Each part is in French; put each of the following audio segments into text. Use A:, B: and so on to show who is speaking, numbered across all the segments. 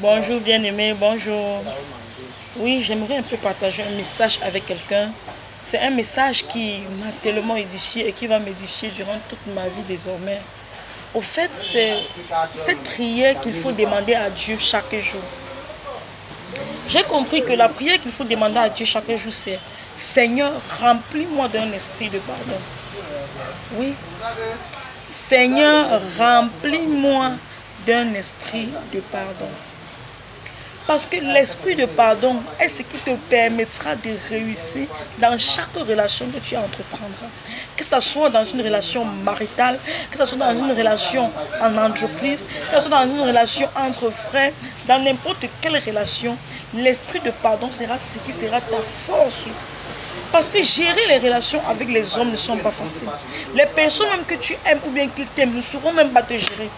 A: Bonjour bien-aimé, bonjour. Oui, j'aimerais un peu partager un message avec quelqu'un. C'est un message qui m'a tellement édifié et qui va m'édifier durant toute ma vie désormais. Au fait, c'est cette prière qu'il faut demander à Dieu chaque jour. J'ai compris que la prière qu'il faut demander à Dieu chaque jour, c'est Seigneur, remplis-moi d'un esprit de pardon. Oui. Seigneur, remplis-moi d'un esprit de pardon. Parce que l'esprit de pardon est ce qui te permettra de réussir dans chaque relation que tu entreprendras. Que ce soit dans une relation maritale, que ce soit dans une relation en entreprise, que ce soit dans une relation entre frères, dans n'importe quelle relation, l'esprit de pardon sera ce qui sera ta force. Parce que gérer les relations avec les hommes ne sont pas faciles. Les personnes même que tu aimes ou bien qu'ils t'aiment ne sauront même pas te gérer.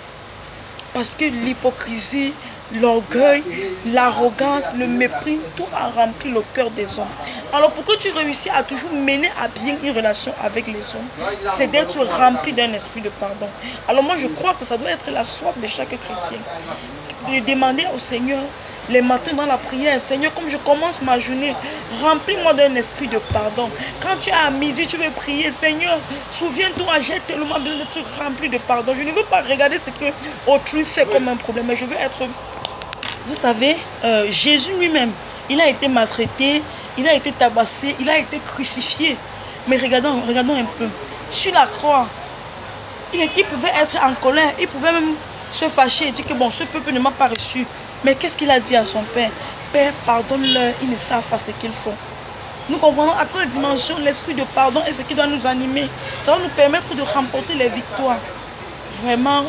A: Parce que l'hypocrisie, l'orgueil, l'arrogance, le mépris, tout a rempli le cœur des hommes. Alors pour que tu réussisses à toujours mener à bien une relation avec les hommes, c'est d'être rempli d'un esprit de pardon. Alors moi je crois que ça doit être la soif de chaque chrétien. De demander au Seigneur les matins dans la prière, Seigneur, comme je commence ma journée, remplis-moi d'un esprit de pardon. Quand tu es à midi, tu veux prier, Seigneur, souviens-toi, j'ai tellement besoin d'être rempli de pardon. Je ne veux pas regarder ce que autrui fait comme un problème, mais je veux être... Vous savez, Jésus lui-même, il a été maltraité, il a été tabassé, il a été crucifié. Mais regardons un peu. Sur la croix, il pouvait être en colère, il pouvait même se fâcher et dire que bon, ce peuple ne m'a pas reçu. Mais qu'est-ce qu'il a dit à son Père? Père, pardonne-leur, ils ne savent pas ce qu'ils font. Nous comprenons à quelle dimension l'esprit de pardon est ce qui doit nous animer. Ça va nous permettre de remporter les victoires. Vraiment,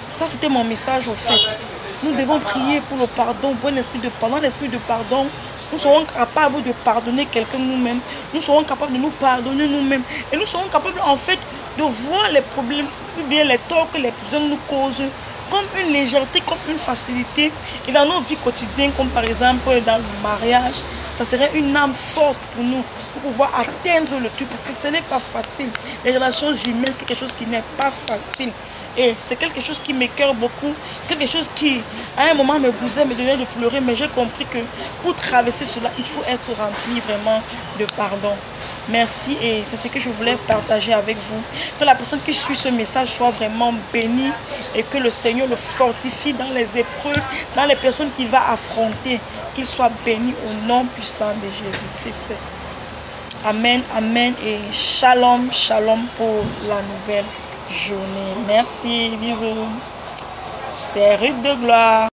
A: ça c'était mon message au fait. Nous devons prier pour le pardon, pour l'esprit de pardon. L'esprit de pardon, nous serons capables de pardonner quelqu'un nous-mêmes. Nous serons capables de nous pardonner nous-mêmes. Et nous serons capables en fait de voir les problèmes ou bien les torts que les personnes nous causent comme une légèreté, comme une facilité. Et dans nos vies quotidiennes, comme par exemple dans le mariage, ça serait une âme forte pour nous, pour pouvoir atteindre le tout, parce que ce n'est pas facile. Les relations humaines, c'est quelque chose qui n'est pas facile. Et c'est quelque chose qui m'écoeure beaucoup, quelque chose qui, à un moment, me brisait, me donnait de pleurer, mais j'ai compris que pour traverser cela, il faut être rempli vraiment de pardon. Merci et c'est ce que je voulais partager avec vous. Que la personne qui suit ce message soit vraiment bénie et que le Seigneur le fortifie dans les épreuves, dans les personnes qu'il va affronter. Qu'il soit béni au nom puissant de Jésus-Christ. Amen, amen et shalom, shalom pour la nouvelle journée. Merci, bisous. C'est Ruth de Gloire.